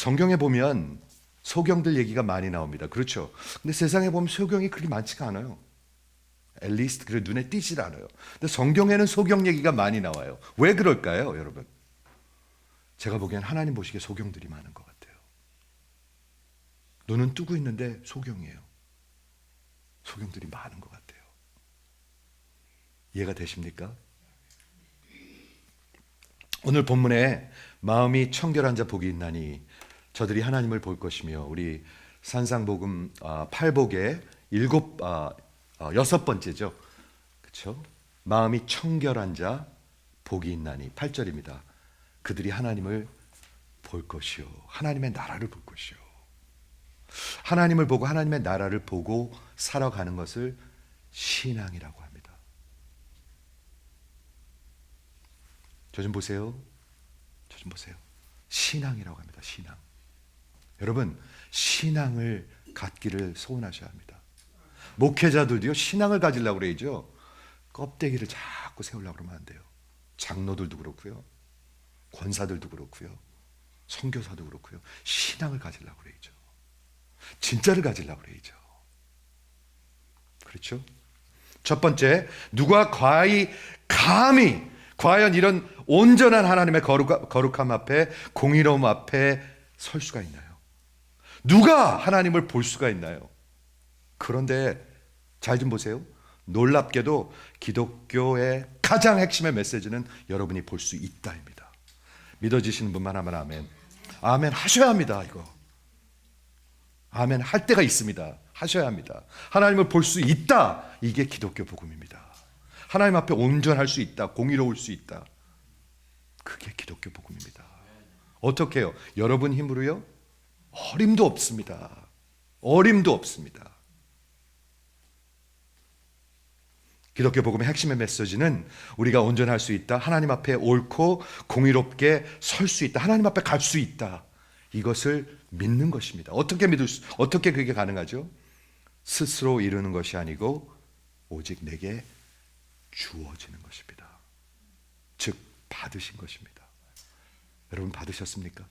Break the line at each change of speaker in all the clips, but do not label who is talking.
성경에 보면 소경들 얘기가 많이 나옵니다. 그렇죠? 근데 세상에 보면 소경이 그렇게 많지가 않아요. 앨리스트 그래 눈에 띄질 않아요. 근데 성경에는 소경 얘기가 많이 나와요. 왜 그럴까요, 여러분? 제가 보기엔 하나님 보시기에 소경들이 많은 것 같아요. 눈은 뜨고 있는데 소경이에요. 소경들이 많은 것 같아요. 이해가 되십니까? 오늘 본문에 마음이 청결한 자 복이 있나니 저들이 하나님을 볼 것이며, 우리 산상복음 8복의 여섯 번째죠. 그렇죠? 마음이 청결한 자 복이 있나니 8절입니다. 그들이 하나님을 볼 것이요 하나님의 나라를 볼 것이요. 하나님을 보고 하나님의 나라를 보고 살아가는 것을 신앙이라고 합니다. 저 좀 보세요. 저 좀 보세요. 신앙이라고 합니다. 신앙. 여러분, 신앙을 갖기를 소원하셔야 합니다. 목회자들도요, 신앙을 가지려고 그러죠. 껍데기를 자꾸 세우려고 그러면 안 돼요. 장로들도 그렇고요, 권사들도 그렇고요, 선교사도 그렇고요, 신앙을 가지려고 그러죠. 진짜를 가지려고 그러죠. 그렇죠? 첫 번째, 누가 감히 과연 이런 온전한 하나님의 거룩함 앞에, 공의로움 앞에 설 수가 있나요? 누가 하나님을 볼 수가 있나요? 그런데 잘 좀 보세요. 놀랍게도 기독교의 가장 핵심의 메시지는 여러분이 볼 수 있다입니다. 믿어지시는 분만 하면 아멘. 아멘 하셔야 합니다. 이거 아멘 할 때가 있습니다. 하셔야 합니다. 하나님을 볼 수 있다. 이게 기독교 복음입니다. 하나님 앞에 온전할 수 있다. 공의로울 수 있다. 그게 기독교 복음입니다. 어떻게 해요? 여러분 힘으로요? 어림도 없습니다. 어림도 없습니다. 기독교 복음의 핵심의 메시지는 우리가 온전할 수 있다. 하나님 앞에 옳고 공의롭게 설 수 있다. 하나님 앞에 갈 수 있다. 이것을 믿는 것입니다. 어떻게 그게 가능하죠? 스스로 이루는 것이 아니고 오직 내게 주어지는 것입니다. 즉 받으신 것입니다. 여러분 받으셨습니까?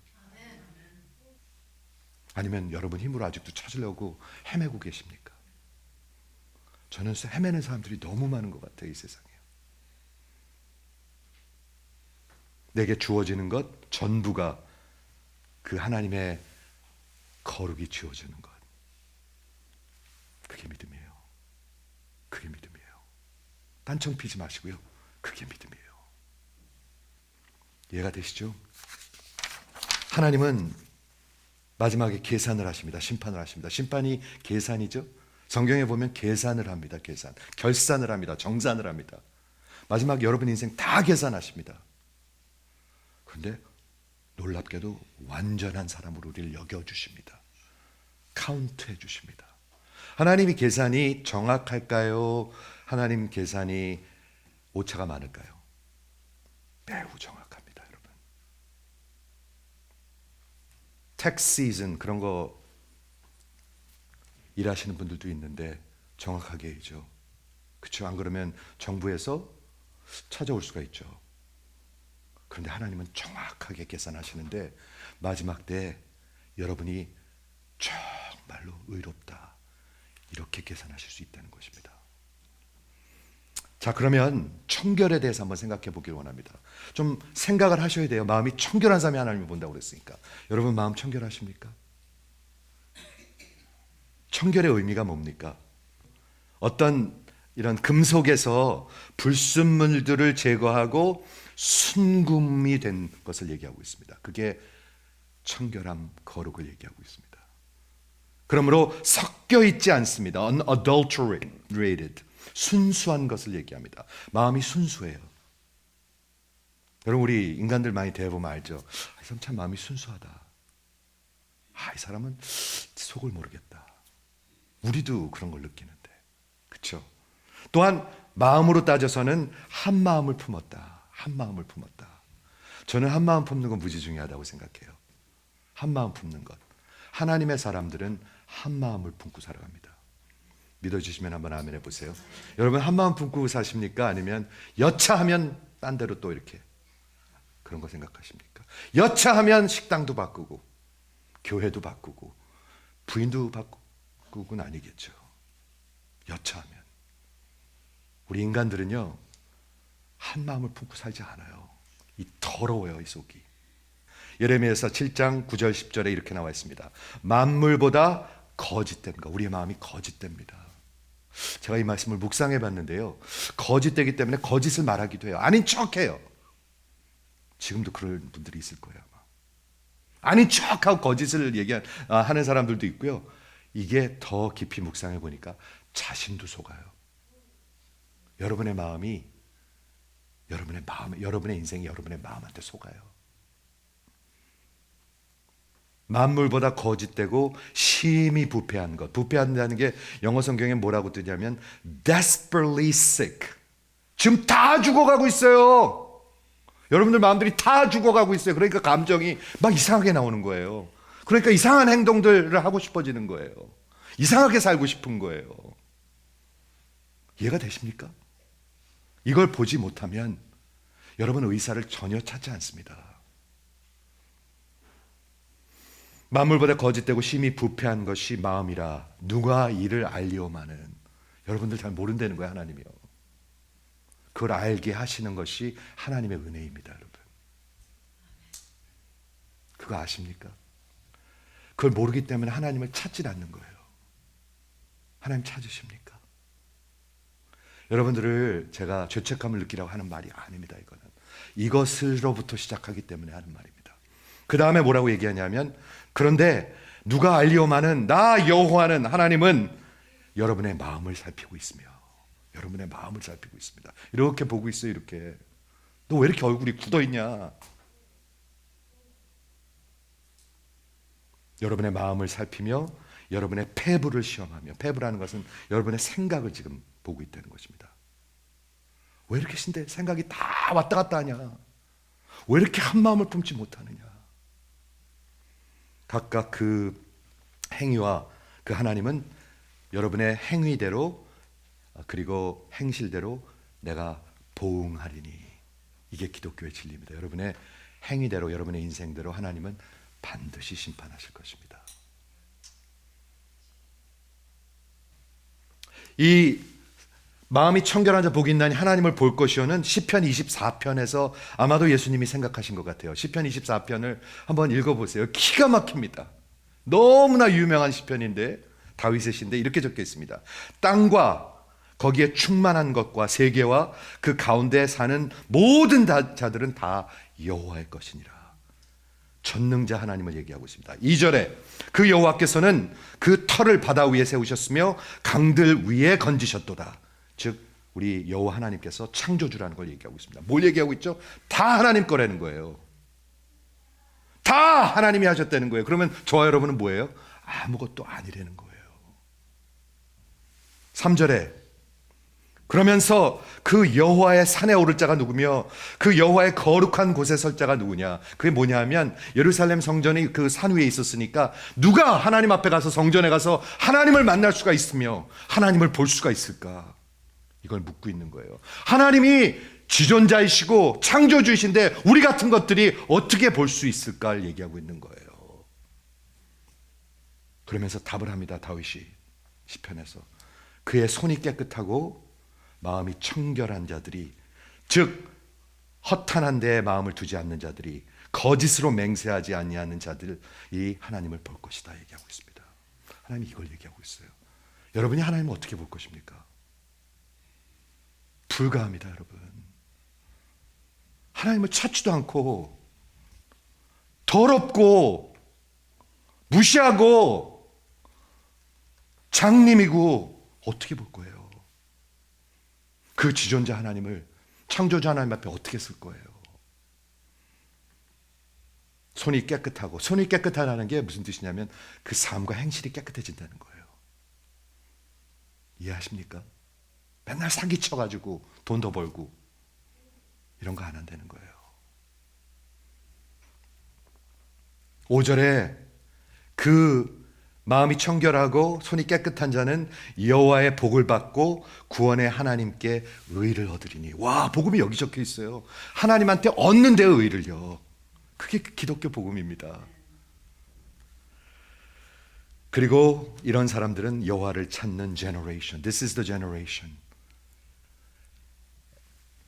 아니면 여러분 힘으로 아직도 찾으려고 헤매고 계십니까? 저는 헤매는 사람들이 너무 많은 것 같아요. 이 세상에. 내게 주어지는 것 전부가 그 하나님의 거룩이 주어지는 것. 그게 믿음이에요. 그게 믿음이에요. 딴청 피지 마시고요. 그게 믿음이에요. 이해가 되시죠? 하나님은 마지막에 계산을 하십니다. 심판을 하십니다. 심판이 계산이죠. 성경에 보면 계산을 합니다. 결산을 합니다. 정산을 합니다. 마지막 여러분 인생 다 계산하십니다. 그런데 놀랍게도 완전한 사람으로 우리를 여겨주십니다. 카운트해 주십니다. 하나님이 계산이 정확할까요? 하나님 계산이 오차가 많을까요? 매우 정확합니다, 여러분. 텍스 시즌 그런 거 일하시는 분들도 있는데 정확하게 해죠. 그렇죠? 안 그러면 정부에서 찾아올 수가 있죠. 그런데 하나님은 정확하게 계산하시는데 마지막 때 여러분이 정말로 의롭다 이렇게 계산하실 수 있다는 것입니다. 자, 그러면 청결에 대해서 한번 생각해 보길 원합니다. 좀 생각을 하셔야 돼요. 마음이 청결한 사람이 하나님을 본다고 그랬으니까. 여러분 마음 청결하십니까? 청결의 의미가 뭡니까? 어떤 이런 금속에서 불순물들을 제거하고 순금이 된 것을 얘기하고 있습니다. 그게 청결함, 거룩을 얘기하고 있습니다. 그러므로 섞여 있지 않습니다. unadulterated, 순수한 것을 얘기합니다. 마음이 순수해요. 여러분 우리 인간들 많이 대해보면 알죠. 이 사람 참 마음이 순수하다. 이 사람은 속을 모르겠다. 우리도 그런 걸 느끼는데, 그렇죠? 또한 마음으로 따져서는 한 마음을 품었다. 한 마음을 품었다. 저는 한 마음 품는 건 무지 중요하다고 생각해요. 한 마음 품는 것. 하나님의 사람들은 한 마음을 품고 살아갑니다. 믿어주시면 한번 아멘 해보세요. 여러분 한 마음 품고 사십니까? 아니면 여차하면 딴 데로 또 이렇게 그런 거 생각하십니까? 여차하면 식당도 바꾸고, 교회도 바꾸고 부인도 바꾸고는 아니겠죠. 여차하면 우리 인간들은요 한 마음을 품고 살지 않아요. 이 더러워요, 이 속이. 예레미야서 7장 9절 10절에 이렇게 나와 있습니다. 만물보다 거짓된 것, 우리의 마음이 거짓됩니다. 제가 이 말씀을 묵상해 봤는데요, 거짓되기 때문에 거짓을 말하기도 해요. 아닌 척해요. 지금도 그런 분들이 있을 거예요. 아마. 아닌 척하고 거짓을 하는 사람들도 있고요. 이게 더 깊이 묵상해 보니까 자신도 속아요. 여러분의 마음이 여러분의 인생이 여러분의 마음한테 속아요. 만물보다 거짓되고 심히 부패한 것. 부패한다는 게 영어 성경에 뭐라고 뜨냐면 desperately sick. 지금 다 죽어가고 있어요. 여러분들 마음들이 다 죽어가고 있어요. 그러니까 감정이 막 이상하게 나오는 거예요. 그러니까 이상한 행동들을 하고 싶어지는 거예요. 이상하게 살고 싶은 거예요. 이해가 되십니까? 이걸 보지 못하면 여러분 의사를 전혀 찾지 않습니다. 만물보다 거짓되고 심히 부패한 것이 마음이라 누가 이를 알리오마는. 여러분들 잘 모른다는 거예요, 하나님이요. 그걸 알게 하시는 것이 하나님의 은혜입니다, 여러분. 그거 아십니까? 그걸 모르기 때문에 하나님을 찾지 않는 거예요. 하나님 찾으십니까? 여러분들을 제가 죄책감을 느끼라고 하는 말이 아닙니다. 이거는 이것으로부터 시작하기 때문에 하는 말입니다. 그 다음에 뭐라고 얘기하냐면 그런데 누가 알리오마는 나 여호와는 하나님은 여러분의 마음을 살피고 있으며 여러분의 마음을 살피고 있습니다. 이렇게 보고 있어요. 이렇게. 너 왜 이렇게 얼굴이 굳어있냐. 여러분의 마음을 살피며 여러분의 패부를 시험하며, 패부라는 것은 여러분의 생각을 지금 보고 있다는 것입니다. 왜 이렇게 생각이 다 왔다 갔다 하냐. 왜 이렇게 한 마음을 품지 못하느냐. 각각 그 행위와 그 하나님은 여러분의 행위대로 그리고 행실대로 내가 보응하리니. 이게 기독교의 진리입니다. 여러분의 행위대로 여러분의 인생대로 하나님은 반드시 심판하실 것입니다. 이 마음이 청결한 자 복이 있나니 하나님을 볼 것이요는 시편 24편에서 아마도 예수님이 생각하신 것 같아요. 시편 24편을 한번 읽어보세요. 기가 막힙니다. 너무나 유명한 시편인데 다윗의 시인데 이렇게 적혀 있습니다. 땅과 거기에 충만한 것과 세계와 그 가운데 사는 모든 자들은 다 여호와의 것이니라. 전능자 하나님을 얘기하고 있습니다. 2절에 그 여호와께서는 그 터를 바다 위에 세우셨으며 강들 위에 건지셨도다. 즉 우리 여호와 하나님께서 창조주라는 걸 얘기하고 있습니다. 뭘 얘기하고 있죠? 다 하나님 거라는 거예요. 다 하나님이 하셨다는 거예요. 그러면 저와 여러분은 뭐예요? 아무것도 아니라는 거예요. 3절에 그러면서 그 여호와의 산에 오를 자가 누구며 그 여호와의 거룩한 곳에 설 자가 누구냐. 그게 뭐냐 하면 예루살렘 성전이 그 산 위에 있었으니까 누가 하나님 앞에 가서 성전에 가서 하나님을 만날 수가 있으며 하나님을 볼 수가 있을까. 이걸 묻고 있는 거예요. 하나님이 지존자이시고 창조주이신데 우리 같은 것들이 어떻게 볼 수 있을까를 얘기하고 있는 거예요. 그러면서 답을 합니다. 다윗이 시편에서 그의 손이 깨끗하고 마음이 청결한 자들이, 즉 허탄한 데에 마음을 두지 않는 자들이, 거짓으로 맹세하지 아니하는 자들이 하나님을 볼 것이다 얘기하고 있습니다. 하나님이 이걸 얘기하고 있어요. 여러분이 하나님을 어떻게 볼 것입니까? 불가합니다, 여러분. 하나님을 찾지도 않고 더럽고 무시하고 장님이고 어떻게 볼 거예요? 그 지존자 하나님을, 창조자 하나님 앞에 어떻게 쓸 거예요? 손이 깨끗하고, 손이 깨끗하다는 게 무슨 뜻이냐면 그 삶과 행실이 깨끗해진다는 거예요. 이해하십니까? 맨날 사기쳐가지고 돈 더 벌고 이런 거 안 한다는 거예요. 5절에 그 마음이 청결하고 손이 깨끗한 자는 여호와의 복을 받고 구원의 하나님께 의를 얻으리니. 와, 복음이 여기 적혀 있어요. 하나님한테 얻는 데 의를요. 그게 기독교 복음입니다. 그리고 이런 사람들은 여호와를 찾는 generation. This is the generation.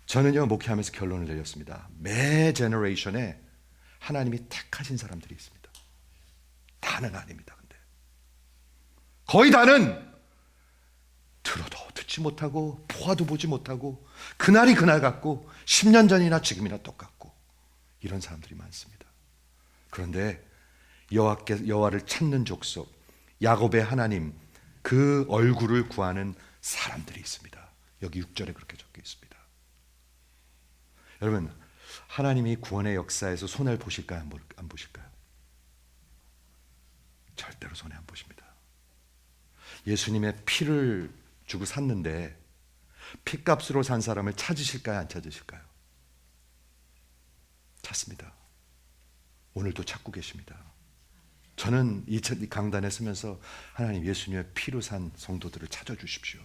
저는요, 목회하면서 결론을 내렸습니다. 매 제너레이션에 하나님이 택하신 사람들이 있습니다. 다는 아닙니다. 근데 거의 다는 들어도 듣지 못하고 보아도 보지 못하고 그날이 그날 같고 10년 전이나 지금이나 똑같고 이런 사람들이 많습니다. 그런데 여호와를 찾는 족속, 야곱의 하나님, 그 얼굴을 구하는 사람들이 있습니다. 여기 6절에 그렇게 적혀 있습니다. 여러분, 하나님이 구원의 역사에서 손해를 보실까요? 안 보실까요? 절대로 손해 안 보십니다. 예수님의 피를 주고 샀는데 피값으로 산 사람을 찾으실까요? 안 찾으실까요? 찾습니다. 오늘도 찾고 계십니다. 저는 이 강단에 서면서 하나님, 예수님의 피로 산 성도들을 찾아주십시오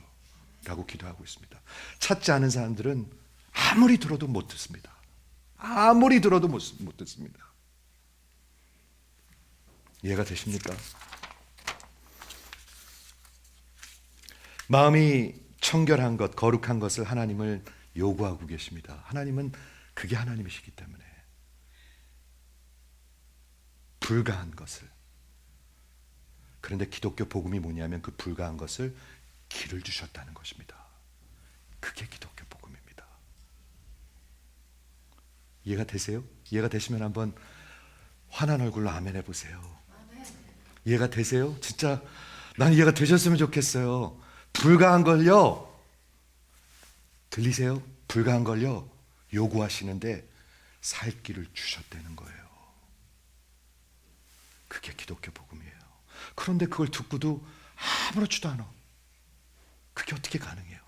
라고 기도하고 있습니다. 찾지 않은 사람들은 아무리 들어도 못 듣습니다. 아무리 들어도 못 듣습니다. 이해가 되십니까? 마음이 청결한 것, 거룩한 것을 하나님을 요구하고 계십니다. 하나님은 그게 하나님이시기 때문에 불가한 것을, 그런데 기독교 복음이 뭐냐면 그 불가한 것을 길을 주셨다는 것입니다. 그게 기독교 복음입니다. 이해가 되세요? 이해가 되시면 한번 환한 얼굴로 아멘 해보세요. 이해가 되세요? 진짜 난 이해가 되셨으면 좋겠어요. 불가한 걸요, 들리세요? 불가한 걸요 요구하시는데 살 길을 주셨다는 거예요. 그게 기독교 복음이에요. 그런데 그걸 듣고도 아무렇지도 않아. 그게 어떻게 가능해요?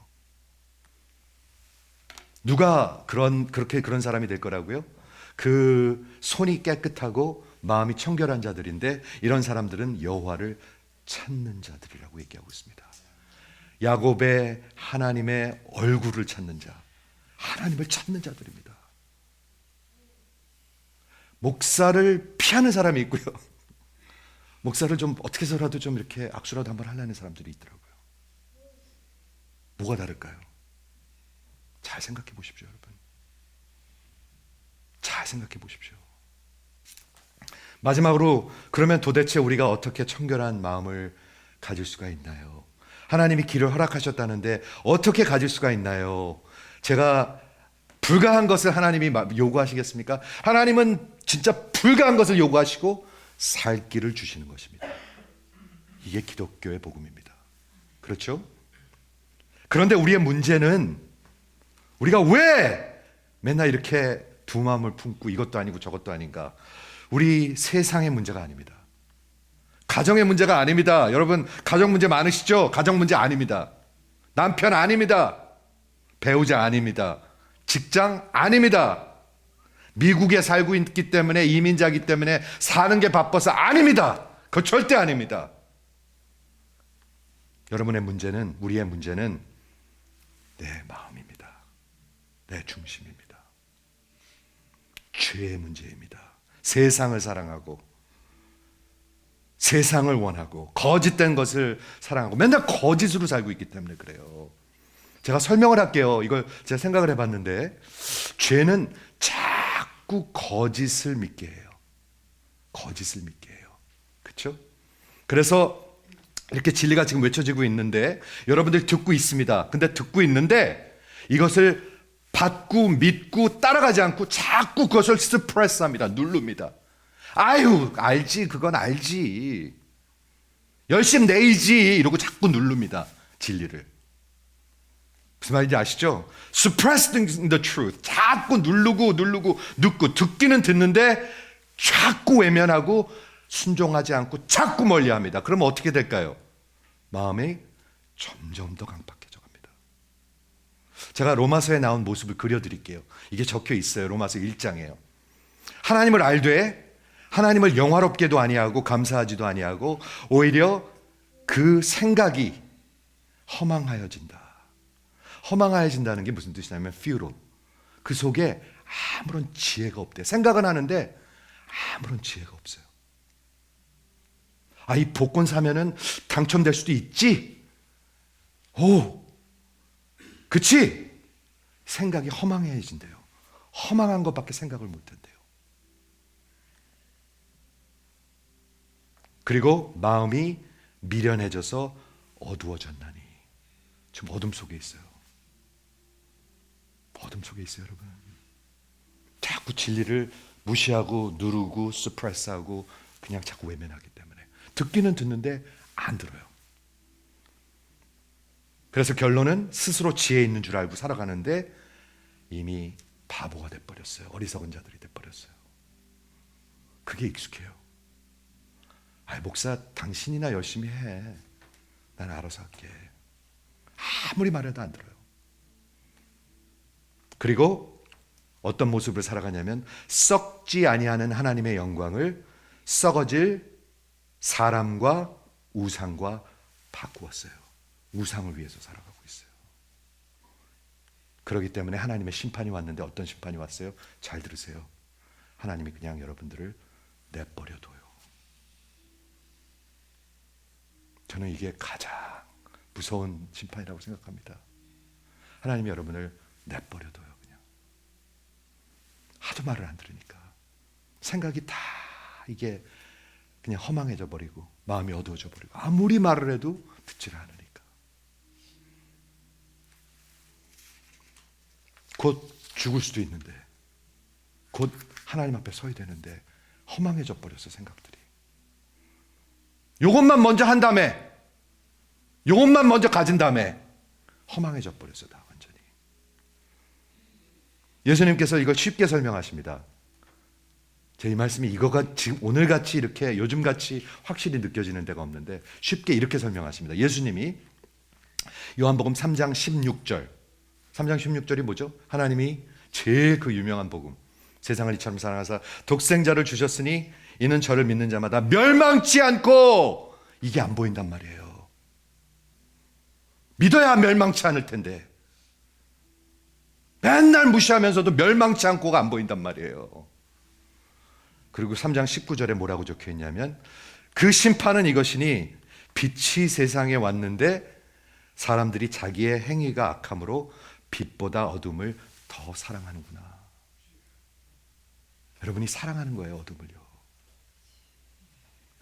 누가 그렇게 그런 사람이 될 거라고요? 그 손이 깨끗하고 마음이 청결한 자들인데, 이런 사람들은 여호와를 찾는 자들이라고 얘기하고 있습니다. 야곱의 하나님의 얼굴을 찾는 자, 하나님을 찾는 자들입니다. 목사를 피하는 사람이 있고요, 목사를 좀 어떻게 해서라도 좀 이렇게 악수라도 한번 하려는 사람들이 있더라고요. 뭐가 다를까요? 잘 생각해 보십시오, 여러분. 잘 생각해 보십시오. 마지막으로, 그러면 도대체 우리가 어떻게 청결한 마음을 가질 수가 있나요? 하나님이 길을 허락하셨다는데 어떻게 가질 수가 있나요? 제가 불가한 것을 하나님이 요구하시겠습니까? 하나님은 진짜 불가한 것을 요구하시고 살 길을 주시는 것입니다. 이게 기독교의 복음입니다. 그렇죠? 그런데 우리의 문제는, 우리가 왜 맨날 이렇게 두 마음을 품고 이것도 아니고 저것도 아닌가? 우리 세상의 문제가 아닙니다. 가정의 문제가 아닙니다. 여러분, 가정 문제 많으시죠? 가정 문제 아닙니다. 남편 아닙니다. 배우자 아닙니다. 직장 아닙니다. 미국에 살고 있기 때문에, 이민자이기 때문에 사는 게 바빠서 아닙니다. 그거 절대 아닙니다. 여러분의 문제는, 우리의 문제는 내 마음입니다. 내 중심입니다. 죄의 문제입니다. 세상을 사랑하고 세상을 원하고 거짓된 것을 사랑하고 맨날 거짓으로 살고 있기 때문에 그래요. 제가 설명을 할게요. 이걸 제가 생각을 해봤는데, 죄는 자꾸 거짓을 믿게 해요. 거짓을 믿게 해요. 그렇죠? 그래서 이렇게 진리가 지금 외쳐지고 있는데 여러분들 듣고 있습니다. 근데 듣고 있는데 이것을 받고 믿고 따라가지 않고 자꾸 그것을 스프레스합니다. 누릅니다. 아유, 알지, 그건 알지, 열심 내이지, 이러고 자꾸 누릅니다. 진리를. 무슨 말인지 아시죠? Suppressing the truth. 자꾸 누르고 듣고, 듣기는 듣는데 자꾸 외면하고 순종하지 않고 자꾸 멀리합니다. 그러면 어떻게 될까요? 마음이 점점 더 강팍해져 갑니다. 제가 로마서에 나온 모습을 그려드릴게요. 이게 적혀 있어요. 로마서 1장에요. 하나님을 알되 하나님을 영화롭게도 아니하고 감사하지도 아니하고 오히려 그 생각이 허망하여진다. 허망하여진다는 게 무슨 뜻이냐면 futile. 그 속에 아무런 지혜가 없대. 생각은 하는데 아무런 지혜가 없어요. 아, 이 복권 사면은 당첨될 수도 있지. 오, 그치? 생각이 허망해진대요. 허망한 것밖에 생각을 못한대요. 그리고 마음이 미련해져서 어두워졌나니. 지금 어둠 속에 있어요. 어둠 속에 있어요, 여러분. 자꾸 진리를 무시하고 누르고 스프레스하고 그냥 자꾸 외면하기 때문에 듣기는 듣는데 안 들어요. 그래서 결론은 스스로 지혜 있는 줄 알고 살아가는데 이미 바보가 돼버렸어요. 어리석은 자들이 돼버렸어요. 그게 익숙해요. 아, 목사 당신이나 열심히 해. 난 알아서 할게. 아무리 말해도 안 들어요. 그리고 어떤 모습을 살아가냐면 썩지 아니하는 하나님의 영광을 썩어질 사람과 우상과 바꾸었어요. 우상을 위해서 살아가고 있어요. 그렇기 때문에 하나님의 심판이 왔는데 어떤 심판이 왔어요? 잘 들으세요. 하나님이 그냥 여러분들을 내버려둬요. 저는 이게 가장 무서운 심판이라고 생각합니다. 하나님이 여러분을 내버려둬요. 그냥 하도 말을 안 들으니까 생각이 다 이게 그냥 허망해져 버리고 마음이 어두워져 버리고 아무리 말을 해도 듣지를 않으니까 곧 죽을 수도 있는데 곧 하나님 앞에 서야 되는데 허망해져 버렸어. 생각들이 요것만 먼저 한 다음에 요것만 먼저 가진 다음에 허망해져 버렸어. 다 완전히. 예수님께서 이걸 쉽게 설명하십니다. 제 이 말씀이 이거가 지금 오늘같이 이렇게 요즘같이 확실히 느껴지는 데가 없는데 쉽게 이렇게 설명하십니다. 예수님이 요한복음 3장 16절 3장 16절이 뭐죠? 하나님이 제일 그 유명한 복음 세상을 이처럼 사랑하사 독생자를 주셨으니 이는 저를 믿는 자마다 멸망치 않고 이게 안 보인단 말이에요. 믿어야 멸망치 않을 텐데 맨날 무시하면서도 멸망치 않고가 안 보인단 말이에요. 그리고 3장 19절에 뭐라고 적혀 있냐면 그 심판은 이것이니 빛이 세상에 왔는데 사람들이 자기의 행위가 악함으로 빛보다 어둠을 더 사랑하는구나. 여러분이 사랑하는 거예요, 어둠을요.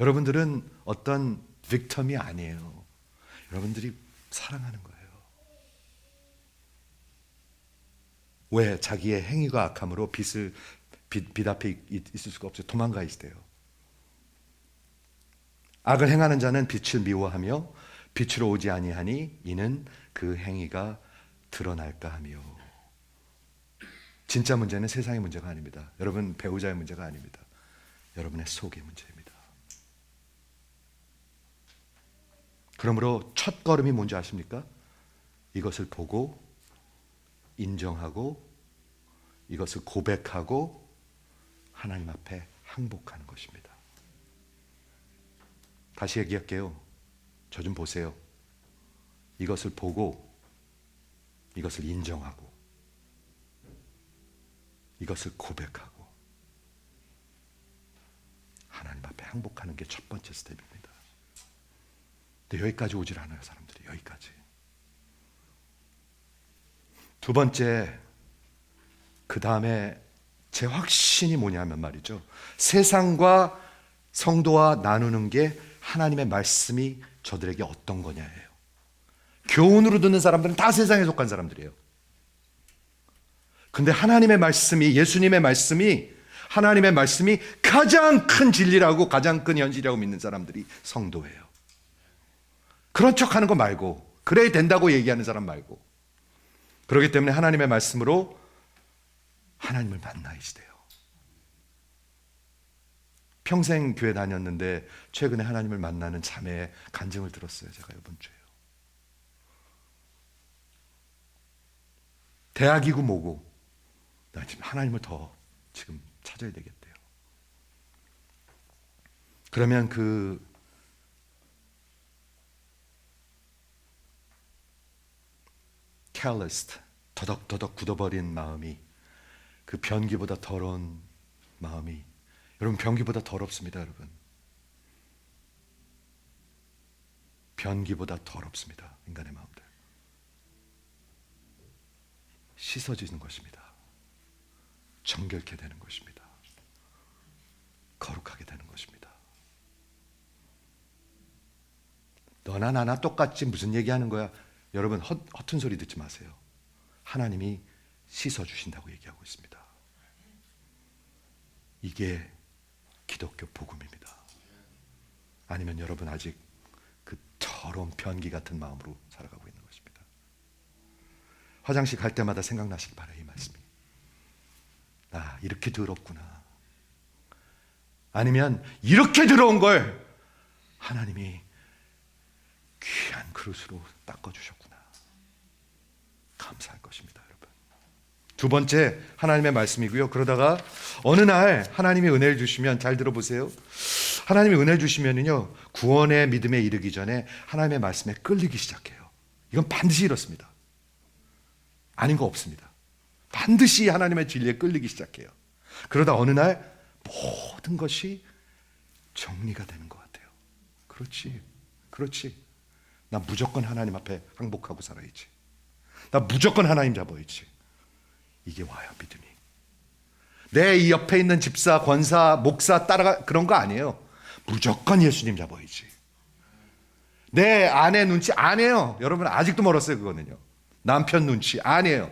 여러분들은 어떤 빅텀이 아니에요. 여러분들이 사랑하는 거예요. 왜? 자기의 행위가 악함으로 빛 앞에 있을 수가 없어요. 도망가 있어요. 악을 행하는 자는 빛을 미워하며 빛으로 오지 아니하니 이는 그 행위가 드러날까 하며. 진짜 문제는 세상의 문제가 아닙니다. 여러분 배우자의 문제가 아닙니다. 여러분의 속의 문제입니다. 그러므로 첫 걸음이 뭔지 아십니까? 이것을 보고 인정하고 이것을 고백하고 하나님 앞에 항복하는 것입니다. 다시 얘기할게요. 저 좀 보세요. 이것을 보고 이것을 인정하고 이것을 고백하고 하나님 앞에 항복하는 게 첫 번째 스텝입니다. 근데 여기까지 오질 않아요. 사람들이 여기까지. 두 번째, 그 다음에 제 확신이 뭐냐면 말이죠. 세상과 성도와 나누는 게 하나님의 말씀이 저들에게 어떤 거냐예요. 교훈으로 듣는 사람들은 다 세상에 속한 사람들이에요. 근데 하나님의 말씀이, 예수님의 말씀이, 하나님의 말씀이 가장 큰 진리라고 가장 큰 현실이라고 믿는 사람들이 성도예요. 그런 척하는 거 말고, 그래야 된다고 얘기하는 사람 말고. 그렇기 때문에 하나님의 말씀으로 하나님을 만나시대요. 평생 교회 다녔는데 최근에 하나님을 만나는 자매의 간증을 들었어요. 제가 이번 주에요. 대학이고 뭐고 나 지금 하나님을 더 지금 찾아야 되겠대요. 그러면 그 calloused, 더덕더덕 굳어버린 마음이 그 변기보다 더러운 마음이, 여러분 변기보다 더럽습니다. 여러분 변기보다 더럽습니다. 인간의 마음들. 씻어지는 것입니다. 정결케 되는 것입니다. 거룩하게 되는 것입니다. 너나 나나 똑같지 무슨 얘기하는 거야? 여러분 허튼 소리 듣지 마세요. 하나님이 씻어주신다고 얘기하고 있습니다. 이게 기독교 복음입니다. 아니면 여러분 아직 그 더러운 변기 같은 마음으로 살아가고 있는 것입니다. 화장실 갈 때마다 생각나시기 바라요. 이 말씀이. 나 이렇게 더럽구나. 아니면 이렇게 더러운 걸 하나님이 귀한 그릇으로 닦아주셨구나. 감사할 것입니다, 여러분. 두 번째 하나님의 말씀이고요. 그러다가 어느 날 하나님이 은혜를 주시면, 잘 들어보세요. 하나님이 은혜를 주시면은요, 구원의 믿음에 이르기 전에 하나님의 말씀에 끌리기 시작해요. 이건 반드시 이렇습니다. 아닌 거 없습니다. 반드시 하나님의 진리에 끌리기 시작해요. 그러다 어느 날 모든 것이 정리가 되는 것 같아요. 그렇지. 나 무조건 하나님 앞에 항복하고 살아야지. 나 무조건 하나님 잡아야지. 이게 와요, 믿음이. 내 이 옆에 있는 집사, 권사, 목사 따라가 그런 거 아니에요. 무조건 예수님 잡아야지. 내 아내 눈치 아니에요. 여러분 아직도 멀었어요, 그거는요. 남편 눈치 아니에요.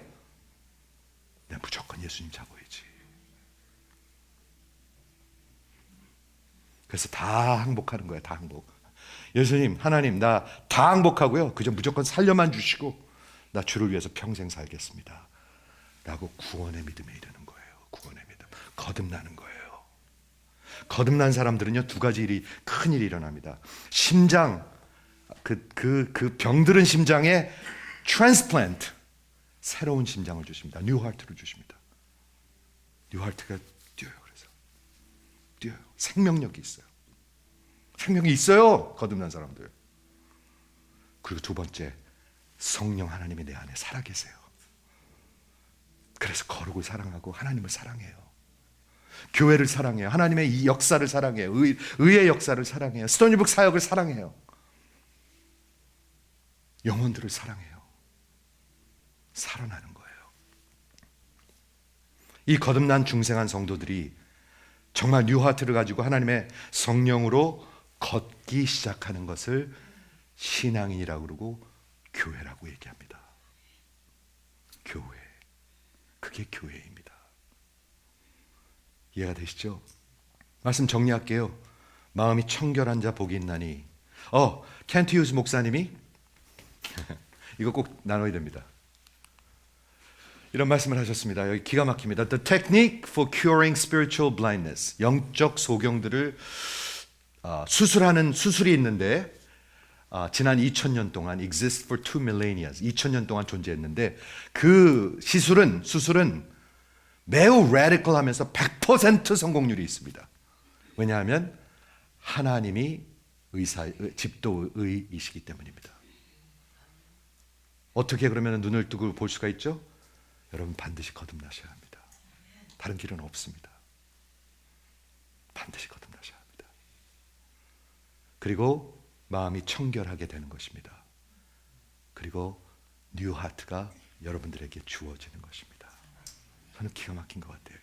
내 무조건 예수님 잡아야지. 그래서 다 항복하는 거예요. 다 항복. 예수님, 하나님, 나 다 항복하고요. 그저 무조건 살려만 주시고 나 주를 위해서 평생 살겠습니다. 라고 구원의 믿음에 이르는 거예요. 구원의 믿음. 거듭나는 거예요. 거듭난 사람들은요, 두 가지 일이, 큰 일이 일어납니다. 심장, 그 병들은 심장에 트랜스플란트, 새로운 심장을 주십니다. 뉴 하트를 주십니다. 뉴 하트가 뛰어요. 그래서 뛰어요. 생명력이 있어요. 생명이 있어요. 거듭난 사람들. 그리고 두 번째, 성령 하나님이 내 안에 살아계세요. 그래서 거룩을 사랑하고 하나님을 사랑해요. 교회를 사랑해요. 하나님의 이 역사를 사랑해요. 의의 역사를 사랑해요. 스토니북 사역을 사랑해요. 영혼들을 사랑해요. 살아나는 거예요. 이 거듭난 중생한 성도들이 정말 뉴하트를 가지고 하나님의 성령으로 걷기 시작하는 것을 신앙인이라고 그러고 교회라고 얘기합니다. 교회. 그게 교회입니다. 이해가 되시죠? 말씀 정리할게요. 마음이 청결한 자 복이 있나니. 켄티우스 목사님이 이거 꼭 나눠야 됩니다. 이런 말씀을 하셨습니다. 여기 기가 막힙니다. The technique for curing spiritual blindness. 영적 소경들을 수술하는 수술이 있는데 지난 2000년 동안 exist for 2 millennia. 2000년 동안 존재했는데 그 수술은 매우 radical하면서 100% 성공률이 있습니다. 왜냐하면 하나님이 집도의이시기 때문입니다. 어떻게 그러면 눈을 뜨고 볼 수가 있죠? 여러분 반드시 거듭나셔야 합니다. 다른 길은 없습니다. 반드시 거듭나셔야 합니다. 그리고 마음이 청결하게 되는 것입니다. 그리고 뉴 하트가 여러분들에게 주어지는 것입니다. 저는 기가 막힌 것 같아요.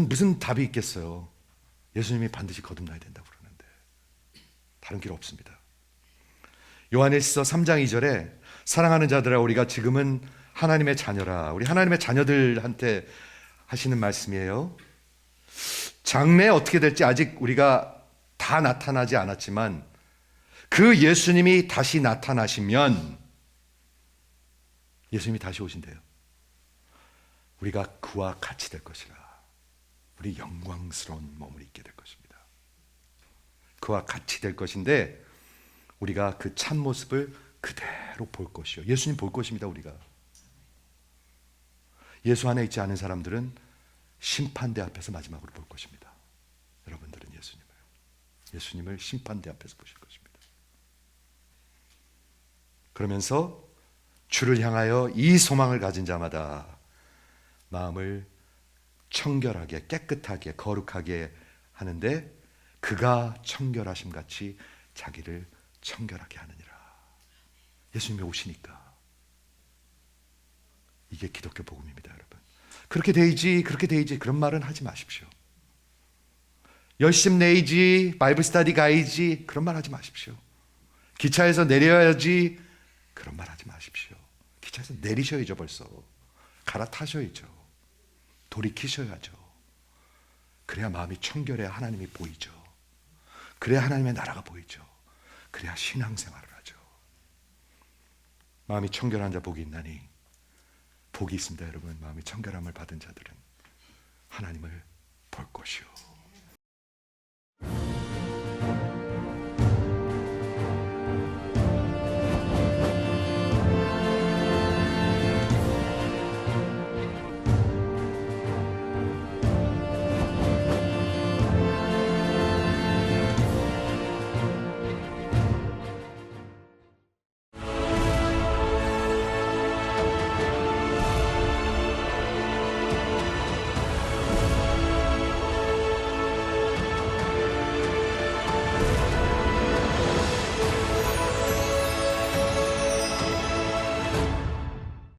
무슨 답이 있겠어요? 예수님이 반드시 거듭나야 된다고 그러는데 다른 길 없습니다. 요한일서 3장 2절에 사랑하는 자들아 우리가 지금은 하나님의 자녀라. 우리 하나님의 자녀들한테 하시는 말씀이에요. 장래에 어떻게 될지 아직 우리가 다 나타나지 않았지만 그 예수님이 다시 나타나시면 예수님이 다시 오신대요. 우리가 그와 같이 될 것이라. 우리 영광스러운 몸을 입게 될 것입니다. 그와 같이 될 것인데 우리가 그 참모습을 그대로 볼 것이요. 예수님 볼 것입니다. 우리가. 예수 안에 있지 않은 사람들은 심판대 앞에서 마지막으로 볼 것입니다. 여러분들은 예수님을 심판대 앞에서 보실 것입니다. 그러면서 주를 향하여 이 소망을 가진 자마다 마음을 청결하게 깨끗하게 거룩하게 하는데 그가 청결하심 같이 자기를 청결하게 하느니라. 예수님이 오시니까. 이게 기독교 복음입니다, 여러분. 그렇게 되지 그런 말은 하지 마십시오. 열심 내야지, 바이블 스터디 가야지, 그런 말 하지 마십시오. 기차에서 내려야지, 그런 말 하지 마십시오. 기차에서 내리셔야죠. 벌써 갈아타셔야죠. 돌이키셔야죠. 그래야 마음이 청결해야 하나님이 보이죠. 그래야 하나님의 나라가 보이죠. 그래야 신앙생활을 하죠. 마음이 청결한 자 복이 있나니, 복이 있습니다, 여러분. 마음이 청결함을 받은 자들은 하나님을 볼 것이요